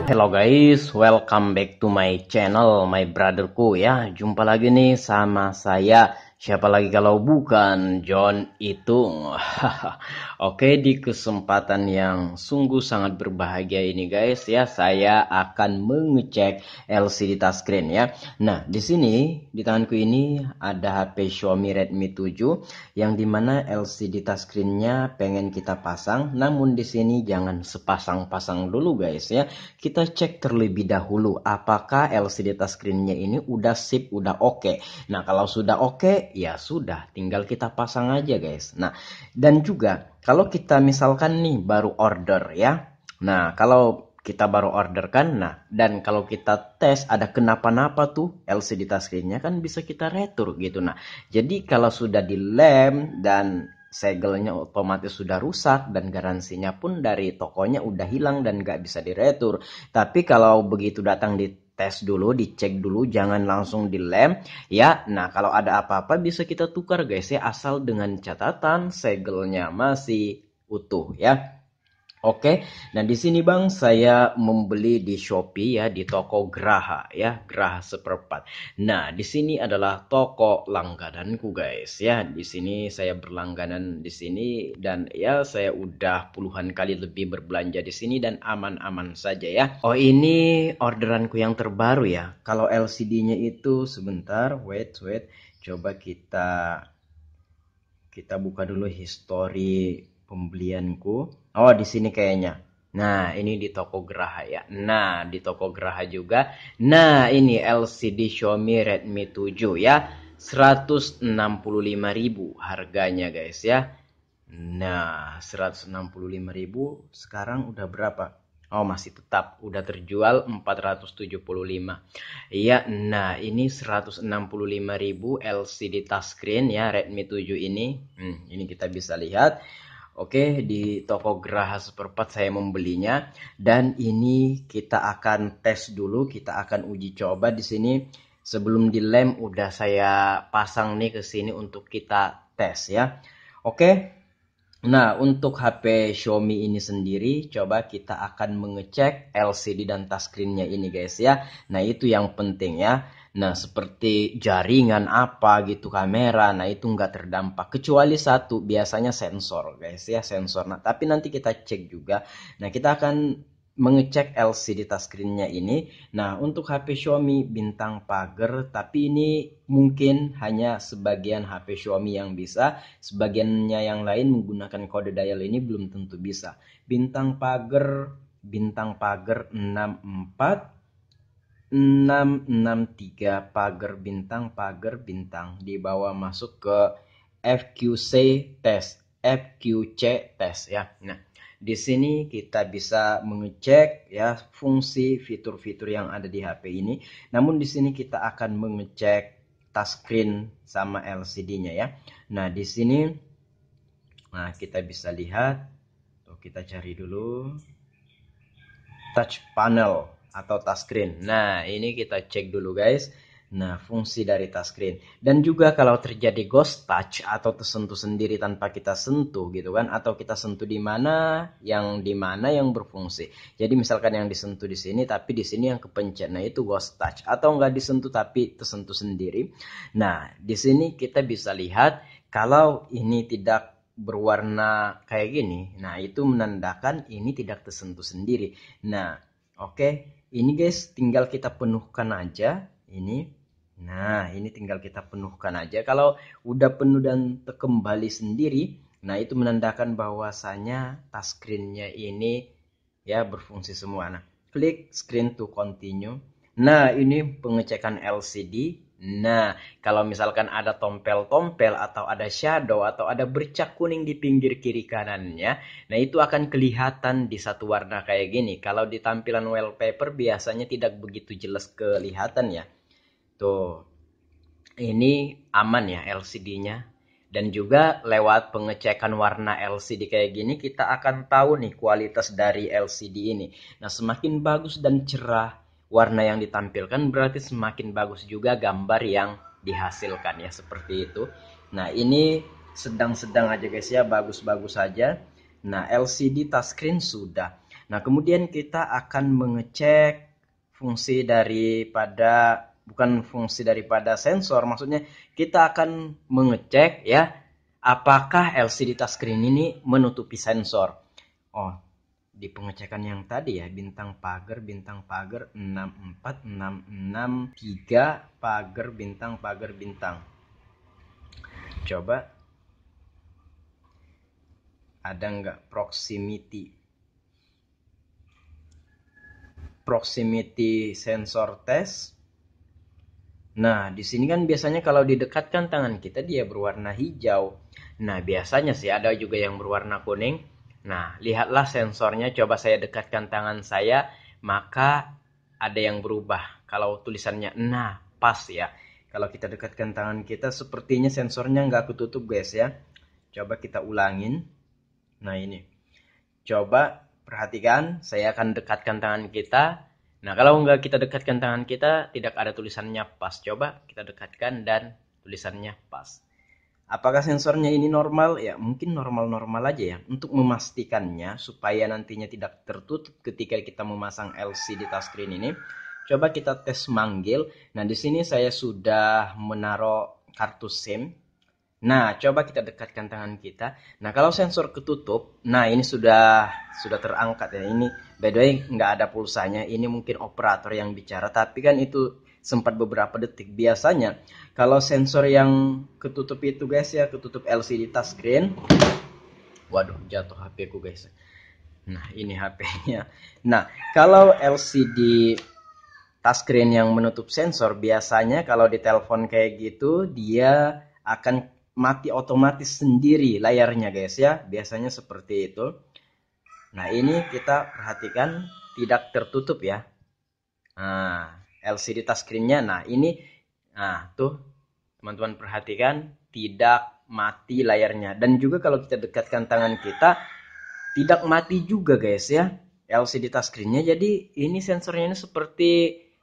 Hello guys, welcome back to my channel, my brotherku ya. Jumpa lagi nih sama saya. Siapa lagi kalau bukan John Itung. Oke, di kesempatan yang sungguh sangat berbahagia ini guys ya, saya akan mengecek LCD touchscreen ya. Nah, di sini di tanganku ini ada HP Xiaomi Redmi 7 yang dimana LCD touchscreen-nya pengen kita pasang. Namun di sini jangan sepasang-pasang dulu guys ya. Kita cek terlebih dahulu apakah LCD touchscreen-nya ini udah sip, udah oke. Nah, kalau sudah oke, ya sudah, tinggal kita pasang aja guys. Nah, dan juga kalau kita misalkan nih baru order ya. Nah, kalau kita baru order kan, nah, dan kalau kita tes ada kenapa-napa tuh LCD touchscreen-nya kan bisa kita retur gitu. Nah, jadi kalau sudah dilem dan segelnya otomatis sudah rusak dan garansinya pun dari tokonya udah hilang dan nggak bisa diretur. Tapi kalau begitu datang di tes dulu, dicek dulu, jangan langsung dilem ya. Nah, kalau ada apa-apa bisa kita tukar guys ya, asal dengan catatan segelnya masih utuh ya. Oke, nah di sini Bang saya membeli di Shopee ya, di toko Graha ya, Graha Seperempat. Nah, di sini adalah toko langgananku guys ya. Di sini saya berlangganan di sini dan ya saya udah puluhan kali lebih berbelanja di sini dan aman-aman saja ya. Oh, ini orderanku yang terbaru ya. Kalau LCD-nya itu sebentar, wait. Coba kita buka dulu history pembelianku. Oh, di sini kayaknya. Nah, ini di toko Graha ya. Nah, di toko Graha juga. Nah, ini LCD Xiaomi Redmi 7 ya. 165.000 harganya guys ya. Nah, 165.000 sekarang udah berapa? Oh, masih tetap udah terjual 475. Iya, nah ini 165.000 LCD touchscreen ya Redmi 7 ini. Ini kita bisa lihat. Oke, di toko Graha Seperempat saya membelinya dan ini kita akan tes dulu, kita akan uji coba di sini. Sebelum dilem udah saya pasang nih ke sini untuk kita tes ya. Oke. Nah, untuk HP Xiaomi ini sendiri, coba kita akan mengecek LCD dan touchscreen-nya ini guys ya. Nah, itu yang penting ya. Nah, seperti jaringan apa gitu, kamera, nah itu nggak terdampak. Kecuali satu, biasanya sensor guys ya, sensor. Nah, tapi nanti kita cek juga. Nah, kita akan mengecek LCD touchscreen-nya ini. Nah, untuk HP Xiaomi bintang pagar, tapi ini mungkin hanya sebagian HP Xiaomi yang bisa, sebagiannya yang lain menggunakan kode dial ini belum tentu bisa. Bintang pagar 64 663 pagar bintang di bawah masuk ke FQC test ya. Nah, di sini kita bisa mengecek ya fungsi fitur-fitur yang ada di HP ini. Namun di sini kita akan mengecek touchscreen sama LCD-nya ya. Nah, di sini kita bisa lihat. Tuh, kita cari dulu touch panel atau touchscreen. Nah, ini kita cek dulu guys. Nah, fungsi dari touchscreen. Dan juga kalau terjadi ghost touch atau tersentuh sendiri tanpa kita sentuh gitu kan, atau kita sentuh di mana yang berfungsi. Jadi misalkan yang disentuh di sini tapi di sini yang kepencet. Nah, itu ghost touch atau enggak disentuh tapi tersentuh sendiri. Nah, di sini kita bisa lihat kalau ini tidak berwarna kayak gini. Nah, itu menandakan ini tidak tersentuh sendiri. Nah, oke. Ini guys tinggal kita penuhkan aja ini. Nah, ini tinggal kita penuhkan aja. Kalau udah penuh dan terkembali sendiri, nah itu menandakan bahwasanya touchscreen-nya ini ya berfungsi semua. Nah, klik screen to continue. Nah, ini pengecekan LCD. Nah, kalau misalkan ada tompel-tompel atau ada shadow atau ada bercak kuning di pinggir kiri kanannya, nah itu akan kelihatan di satu warna kayak gini. Kalau di tampilan wallpaper biasanya tidak begitu jelas kelihatan ya. Tuh, ini aman ya LCD-nya. Dan juga lewat pengecekan warna LCD kayak gini kita akan tahu nih kualitas dari LCD ini. Nah, semakin bagus dan cerah warna yang ditampilkan berarti semakin bagus juga gambar yang dihasilkan ya, seperti itu. Nah, ini sedang-sedang aja guys ya, bagus-bagus saja. Nah, LCD touchscreen sudah. Nah, kemudian kita akan mengecek bukan fungsi daripada sensor, maksudnya kita akan mengecek ya apakah LCD touchscreen ini menutupi sensor. Oh, di pengecekan yang tadi ya, bintang pagar 64663 pagar bintang. Coba ada nggak proximity sensor test. Nah, di sini kan biasanya kalau didekatkan tangan kita dia berwarna hijau. Nah, biasanya sih ada juga yang berwarna kuning. Nah, lihatlah sensornya, coba saya dekatkan tangan saya, maka ada yang berubah. Kalau tulisannya, nah pas ya. Kalau kita dekatkan tangan kita, sepertinya sensornya nggak ketutup guys ya. Coba kita ulangin. Nah ini, coba perhatikan, saya akan dekatkan tangan kita. Nah, kalau nggak kita dekatkan tangan kita, tidak ada tulisannya pas. Coba kita dekatkan dan tulisannya pas. Apakah sensornya ini normal? Ya, mungkin normal-normal aja ya. Untuk memastikannya, supaya nantinya tidak tertutup ketika kita memasang LCD touchscreen ini, coba kita tes manggil. Nah, di sini saya sudah menaruh kartu SIM. Nah, coba kita dekatkan tangan kita. Nah, kalau sensor ketutup, nah ini sudah terangkat ya. Ini by the way nggak ada pulsanya. Ini mungkin operator yang bicara, tapi kan itu sempat beberapa detik. Biasanya kalau sensor yang ketutup itu guys ya, ketutup LCD touchscreen. Waduh, jatuh HP ku guys. Nah, ini HP-nya. Nah, kalau LCD touchscreen yang menutup sensor, biasanya kalau di telepon kayak gitu dia akan mati otomatis sendiri layarnya guys ya, biasanya seperti itu. Nah, ini kita perhatikan tidak tertutup ya. Nah, LCD touchscreen-nya, nah ini, nah tuh teman-teman perhatikan tidak mati layarnya. Dan juga kalau kita dekatkan tangan kita, tidak mati juga guys ya LCD touchscreen-nya. Jadi ini sensornya ini seperti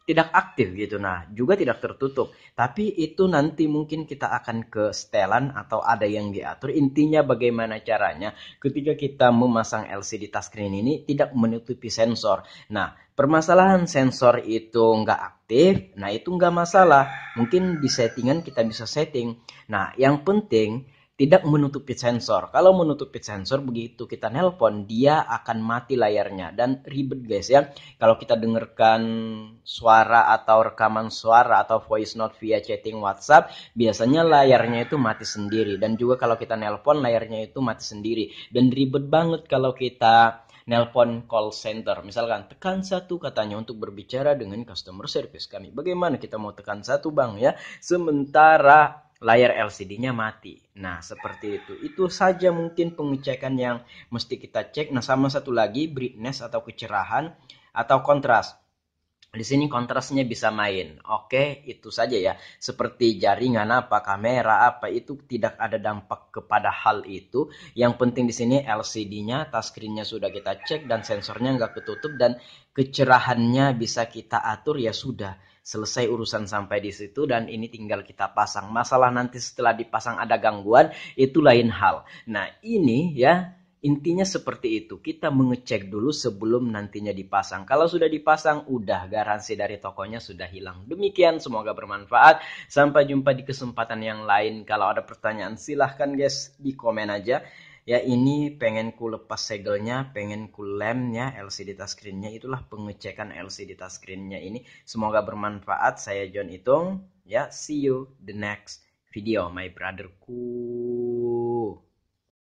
tidak aktif gitu. Nah, juga tidak tertutup. Tapi itu nanti mungkin kita akan ke setelan atau ada yang diatur. Intinya bagaimana caranya ketika kita memasang LCD touchscreen ini tidak menutupi sensor. Nah, permasalahan sensor itu nggak aktif, nah itu nggak masalah. Mungkin di settingan kita bisa setting. Nah, yang penting tidak menutupi sensor. Kalau menutupi sensor, begitu kita nelpon, dia akan mati layarnya. Dan ribet guys ya. Kalau kita dengarkan suara atau rekaman suara atau voice note via chatting WhatsApp, biasanya layarnya itu mati sendiri. Dan juga kalau kita nelpon, layarnya itu mati sendiri. Dan ribet banget kalau kita nelpon call center. Misalkan tekan 1 katanya untuk berbicara dengan customer service kami. Bagaimana kita mau tekan 1 bang ya? Sementara layar LCD-nya mati. Nah, seperti itu. Itu saja mungkin pengecekan yang mesti kita cek. Nah, sama satu lagi, brightness atau kecerahan atau kontras. Di sini kontrasnya bisa main. Oke, itu saja ya. Seperti jaringan apa, kamera apa, itu tidak ada dampak kepada hal itu. Yang penting di sini LCD-nya, touchscreen-nya sudah kita cek dan sensornya nggak ketutup dan kecerahannya bisa kita atur, ya sudah. Selesai urusan sampai di situ dan ini tinggal kita pasang. Masalah nanti setelah dipasang ada gangguan, itu lain hal. Nah, ini ya intinya seperti itu. Kita mengecek dulu sebelum nantinya dipasang. Kalau sudah dipasang, udah garansi dari tokonya sudah hilang. Demikian, semoga bermanfaat. Sampai jumpa di kesempatan yang lain. Kalau ada pertanyaan silahkan guys di komen aja. Ya, ini pengen ku lepas segelnya, pengen ku lemnya LCD touchscreen-nya. Itulah pengecekan LCD touchscreen-nya ini. Semoga bermanfaat. Saya John Itung. Ya, see you the next video my brotherku.